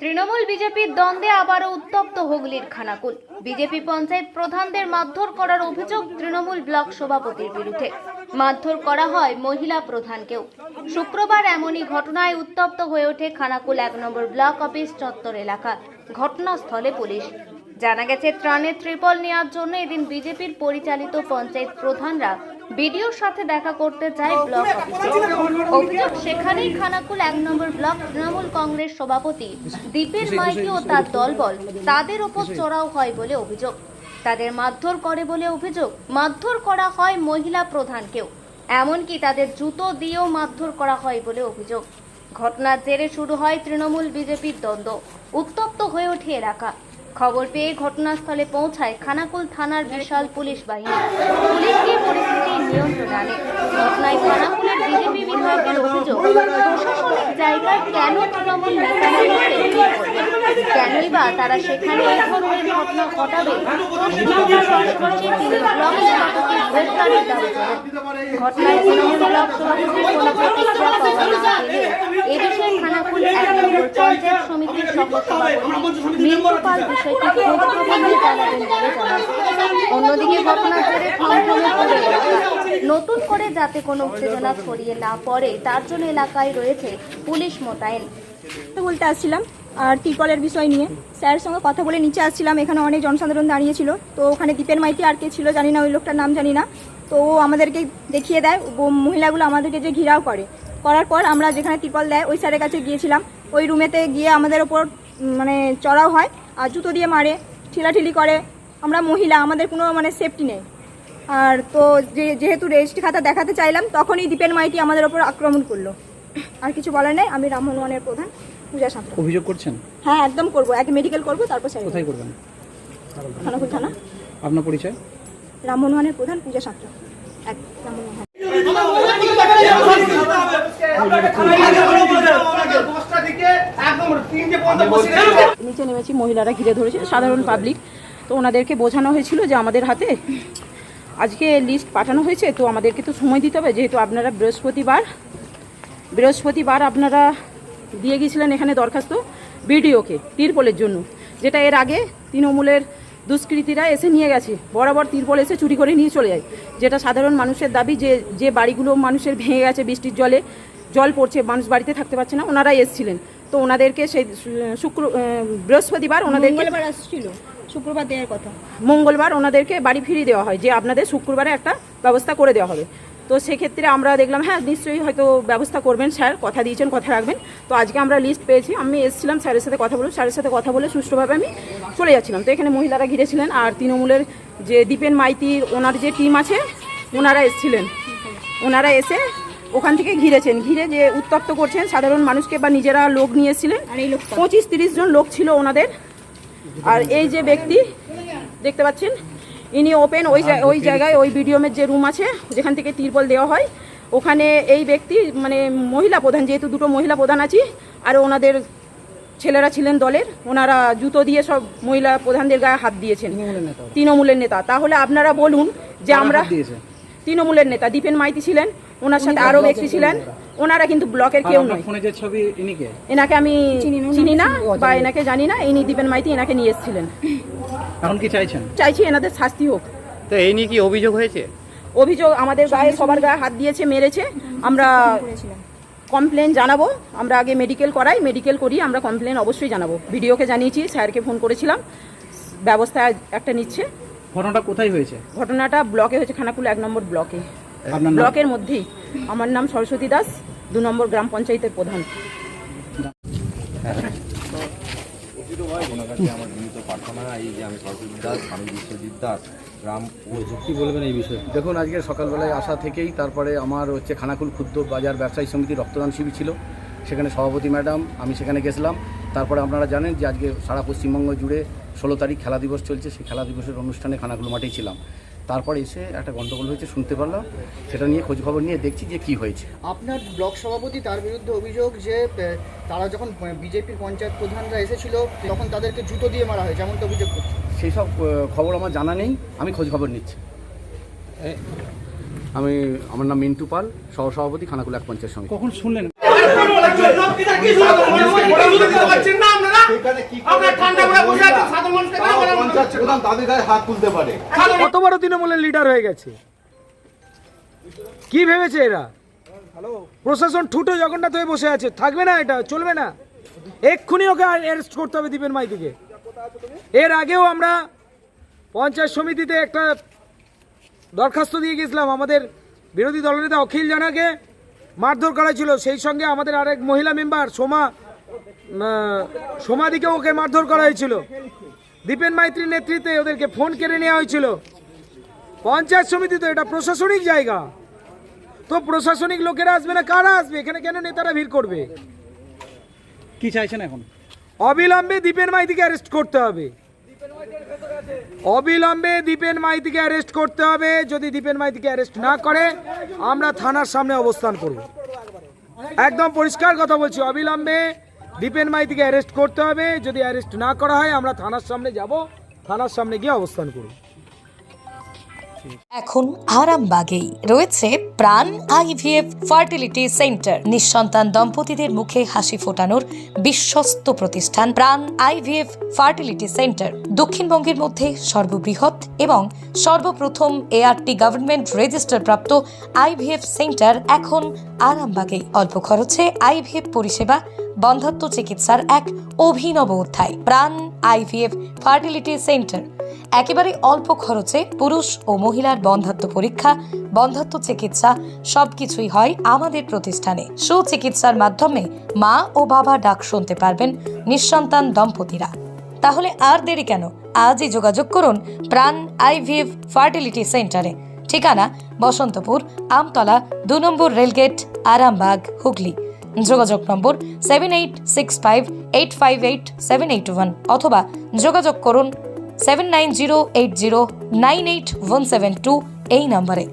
তৃণমূল বিজেপির দ্বন্দ্বে আবারও উত্তপ্ত হুগলির খানাকুল। বিজেপি পঞ্চায়েত প্রধানদের মারধর করার অভিযোগ তৃণমূল ব্লক সভাপতির বিরুদ্ধে। মারধর করা হয় মহিলা প্রধানকেও। শুক্রবার এমনই ঘটনায় উত্তপ্ত হয়ে ওঠে খানাকুল ১ নম্বর ব্লক অফিস চত্বর এলাকা। ঘটনাস্থলে পুলিশ। জানা গেছে, ত্রাণের ত্রিপল নেওয়ার জন্য এদিন বিজেপির পরিচালিত পঞ্চায়েত প্রধানরা বিডিওর সাথে দেখা করতে চায় ব্লক অফিসে। অভিযোগ, সেখানেই খানাকুল ১ নম্বর ব্লক তৃণমূল কংগ্রেস সভাপতি দীপের মাইতি ও তার দলবল তাদের ওপর চড়াও হয় বলে অভিযোগ। তাদের মারধর করে বলে অভিযোগ। মারধর করা হয় মহিলা প্রধানকেও, এমনকি তাদের জুতো দিয়েও মারধর করা হয় বলে অভিযোগ। ঘটনার জেরে শুরু হয় তৃণমূল বিজেপির দ্বন্দ্ব। উত্তপ্ত হয়ে ওঠে এলাকা। খবর পেয়ে ঘটনাস্থলে পৌঁছায় খানাকুল থানার বিশাল পুলিশ বাহিনী। পুলিশ গিয়ে পরিস্থিতি নিয়ন্ত্রণে আনে। ঘটনায় খানাকুলের বিজেপি বিধায়কের অভিযোগ, প্রশাসনিক জায়গায় কেন তৃণমূল নেতারা কেনই বা তারা সেখানে এই ধরনের ঘটনা ঘটাবে। পাশাপাশি তিনি ব্লক সভাপতির গ্রেফতারের দাবি করেন। ঘটনায় তৃণমূল ব্লক সভাপতির কোনো প্রতিক্রিয়া পাওয়া না গেলে এ বিষয়ে খানাকুল ১ নম্বর পঞ্চায়েত সমিতির সভাপতি মিন্টু পাল বিষয়টি খোঁজ খবর নিয়ে জানাবেন বলে জানান। অন্যদিকে ঘটনার জেরে থমথমে পড়ে এলাকা। নতুন করে যাতে কোনো উত্তেজনা ছড়িয়ে না পড়ে তার জন্য এলাকায় রয়েছে পুলিশ মোতায়েন। বলতে আসছিলাম আর ত্রিপলের বিষয় নিয়ে স্যারের সঙ্গে কথা বলে নিচে আসছিলাম। এখানে অনেক জনসাধারণ দাঁড়িয়েছিল, তো ওখানে দীপের মাইতি আর কে ছিল জানি না, ওই লোকটার নাম জানি না। তো ও আমাদেরকে দেখিয়ে দেয়, মহিলাগুলো আমাদেরকে যে ঘিরাও করার পর আমরা যেখানে ত্রিপল দেয় ওই স্যারের কাছে গিয়েছিলাম। ওই রুমেতে গিয়ে আমাদের ওপর মানে চড়াও হয় আর জুতো দিয়ে মারে, ঠিলাঠিলি করে। আমরা মহিলা, আমাদের কোনো সেফটি নেই। আর তো যেহেতু রেজিস্ট্রি খাতা দেখাতে চাইলাম, তখনই দীপের মাইতি আমাদের ওপর আক্রমণ করলো। আর কিছু বলার নেই। আমি রাম হনুমানের প্রধান পূজা সাঁতরা। অভিযোগ করছেন? হ্যাঁ, একদম করবো। আগে মেডিকেল করবো, তারপর স্যার। কোথায় করবেন? খানাকুল থানা। আপনার পরিচয়? রাম হনুমানের প্রধান পূজা সাঁতরা। রাম হনুমান। নিচে নেমেছি, মহিলারা ঘিরে ধরেছে, সাধারণ পাবলিক। তো ওনাদেরকে বোঝানো হয়েছিল যে আমাদের হাতে আজকে লিস্ট পাঠানো হয়েছে, তো আমাদেরকে তো সময় দিতে হবে। যেহেতু আপনারা বৃহস্পতিবার আপনারা দিয়ে গিয়েছিলেন এখানে দরখাস্ত বিডিওকে তিরপলের জন্য, যেটা এর আগে তৃণমূলের দুষ্কৃতীরা এসে নিয়ে গেছে। বরাবর তিরপল এসে চুরি করে নিয়ে চলে যায়, যেটা সাধারণ মানুষের দাবি। যে বাড়িগুলো মানুষের ভেঙে গেছে, বৃষ্টির জলে জল পড়ছে, মানুষ বাড়িতে থাকতে পারছে না, ওনারাই এসেছিলেন। তো ওনাদেরকে সেই বৃহস্পতিবার ওনাদেরকে আসছিল, শুক্রবার দেওয়ার কথা, মঙ্গলবার ওনাদেরকে বাড়ি ফিরিয়ে দেওয়া হয়, যে আপনাদের শুক্রবারে একটা ব্যবস্থা করে দেওয়া হবে। তো সেক্ষেত্রে আমরা দেখলাম হ্যাঁ নিশ্চয়ই হয়তো ব্যবস্থা করবেন, স্যার কথা দিয়েছেন, কথা রাখবেন। তো আজকে আমরা লিস্ট পেয়েছি। আমি এসেছিলাম স্যারের সাথে কথা বলব, স্যারের সাথে কথা বলে সুষ্ঠুভাবে আমি চলে যাচ্ছিলাম। তো এখানে মহিলারা ঘিরেছিলেন আর তৃণমূলের যে দীপেন মাইতির ওনার যে টিম আছে ওনারা এসেছিলেন। ওনারা এসে ওখান থেকে ঘিরে যে উত্তপ্ত করছেন সাধারণ মানুষকে, বা নিজেরা লোক নিয়ে এসেছিলেন। 25-30 জন লোক ছিল ওনাদের। আর এই যে ব্যক্তি দেখতে পাচ্ছেন, ইনি ওপেন ওই জায়গায় ওই বিডিওমের যে রুম আছে যেখান থেকে তিরপল দেওয়া হয়, ওখানে এই ব্যক্তি মহিলা প্রধান, যেহেতু দুটো মহিলা প্রধান আছি আর ওনাদের ছেলেরা ছিলেন দলের, ওনারা জুতো দিয়ে সব মহিলা প্রধানদের গায়ে হাত দিয়েছেন। তৃণমূলের নেতা। তাহলে আপনারা বলুন যে আমরা তৃণমূলের নেতা দীপেন মাইতি ছিলেন, ওনার সাথে আরও ব্যক্তি ছিলেন। ওনারা কিন্তু ব্লকের কেউ নয়। এনাকে আমি চিনি না বা এনাকে জানি না। ইনি দীপেন মাইতি, এনাকে নিয়ে এসেছিলেন। এখন কি চাইছেন? চাইছি এনাদের শাস্তি হোক। তো এই নিয়ে কি অভিযোগ হয়েছে? অভিযোগ আমাদের গায়ে, সবার গায়ে হাত দিয়েছে, মেরেছে। আমরা কমপ্লেন জানাবো। আমরা আগে মেডিকেল করিয়ে আমরা কমপ্লেন অবশ্যই জানাবো। ভিডিওকে জানিয়েছি, স্যারকে ফোন করেছিলাম, ব্যবস্থা একটা নিচ্ছে। ঘটনাটা কোথায় হয়েছে? ঘটনাটা ব্লকে হয়েছে, খানাকুল 1 নম্বর ব্লকে, ব্লকের মধ্যেই। আমার নাম সরস্বতী দাস, 2 নম্বর গ্রাম পঞ্চায়েতের প্রধান। আমার নিয়মিত প্রার্থনা এই যে আমি সরস্বতী দাস, স্বামী বিশ্বজিৎ দাস, গ্রাম। কি বলবেন এই বিষয়ে? দেখুন, আজকে সকালবেলায় আসা থেকেই তারপরে আমার খানাকুল ক্ষুদ্র বাজার ব্যবসায়ী সমিতি রক্তদান শিবির ছিল। সেখানে সভাপতি ম্যাডাম, আমি সেখানে গেছিলাম। তারপরে আপনারা জানেন যে আজকে সারা পশ্চিমবঙ্গ জুড়ে 16 তারিখ খেলা দিবস চলছে। সেই খেলা দিবসের অনুষ্ঠানে খানাকুল মাঠেই ছিলাম। তারপরে এসে একটা গন্ডগোল হয়েছে শুনতে পারলাম, সেটা নিয়ে খোঁজ খবর নিয়ে দেখছি যে কি হয়েছে। আপনার ব্লক সভাপতি, তার বিরুদ্ধে অভিযোগ যে তারা যখন বিজেপির পঞ্চায়েত প্রধানরা এসেছিল তখন তাদেরকে জুতো দিয়ে মারা হয়েছে, এমনটা অভিযোগ করছে। সেই সব খবর আমার জানা নেই, আমি খোঁজ খবর নিচ্ছি। আমার নাম মিন্টু পাল, সহসভাপতি খানাকুল 1 পঞ্চায়েত সমিতি। কখন শুনলেন? তাদের গায়ে হাত তুলতে পারে। কত বড় তৃণমূলের লিডার হয়ে গেছে, কি ভেবেছে এরা? প্রশাসন ঠুটো জগন্নাথ হয়ে বসে আছে, থাকবে না, এটা চলবে না। এক্ষুনি ওকে অ্যারেস্ট করতে হবে দীপেন মাইতিকে। এর আগেও আমরা পঞ্চায়েত সমিতিতে একটা দরখাস্ত দিয়ে গেছিলাম, আমাদের বিরোধী দলনেতা অখিল জানাকে মারধর করা ছিল, সেই সঙ্গে আমাদের আরেক মহিলা মেম্বার সোমাদিকে ওকে মারধর করা হয়েছিল। দীপেন মাইতির নেতৃত্বে ওদেরকে ফোন কেড়ে নেওয়া হয়েছিল। পঞ্চায়েত সমিতি তো এটা প্রশাসনিক জায়গা, তো প্রশাসনিক লোকেরা আসবে না, কারা আসবে এখানে? কেন নেতারা ভিড় করবে? কি চাইছেন এখন? অবিলম্বে দীপেন মাইতিকে অ্যারেস্ট করতে হবে, অবিলম্বে দীপেন মাইতিকে অ্যারেস্ট করতে হবে। যদি দীপেন মাইতিকে অ্যারেস্ট না করে আমরা থানার সামনে অবস্থান করব। একদম পরিষ্কার কথা বলছি, অবিলম্বে দীপেন মাইতিকে অ্যারেস্ট করতে হবে। যদি অ্যারেস্ট না করা হয় আমরা থানার সামনে যাব, থানার সামনে গিয়ে অবস্থান করব। এখন আরামবাগেই রয়েছে প্রাণ আইভিএফ ফার্টিলিটি সেন্টার। নিঃসন্তান দম্পতিদের মুখে হাসি ফোটানোর বিশ্বস্ত প্রতিষ্ঠান প্রাণ আইভিএফ ফার্টিলিটি সেন্টার দক্ষিণবঙ্গের মধ্যে সর্ববৃহৎ এবং সর্বপ্রথম এআরটি গভর্নমেন্ট রেজিস্টার প্রাপ্ত আইভিএফ সেন্টার এখন আরামবাগেই। অল্প খরচে আইভিএফ পরিষেবা, বন্ধ্যাত্ব চিকিৎসার এক অভিনব অধ্যায়। প্রাণ আইভিএফ ফার্টিলিটি সেন্টার একেবারে অল্প খরচে পুরুষ ও মহিলার বন্ধ্যাত্ব পরীক্ষা, বন্ধ্যাত্ব চিকিৎসা সবকিছুই হয় আমাদের প্রতিষ্ঠানে। সুচিকিৎসার মাধ্যমে মা ও বাবা ডাক শুনতে পারবেন নিঃসন্তান দম্পতিরা। তাহলে আর দেরি কেন? আজই যোগাযোগ করুন প্রাণ আইভিএফ ফার্টিলিটি সেন্টারে। ঠিকানা বসন্তপুর, আমতলা, 2 নম্বর রেলগেট, আরামবাগ, হুগলি। যোগাযোগ নম্বর 7865858781 অথবা যোগাযোগ করুন 7908098172 এই নম্বরে।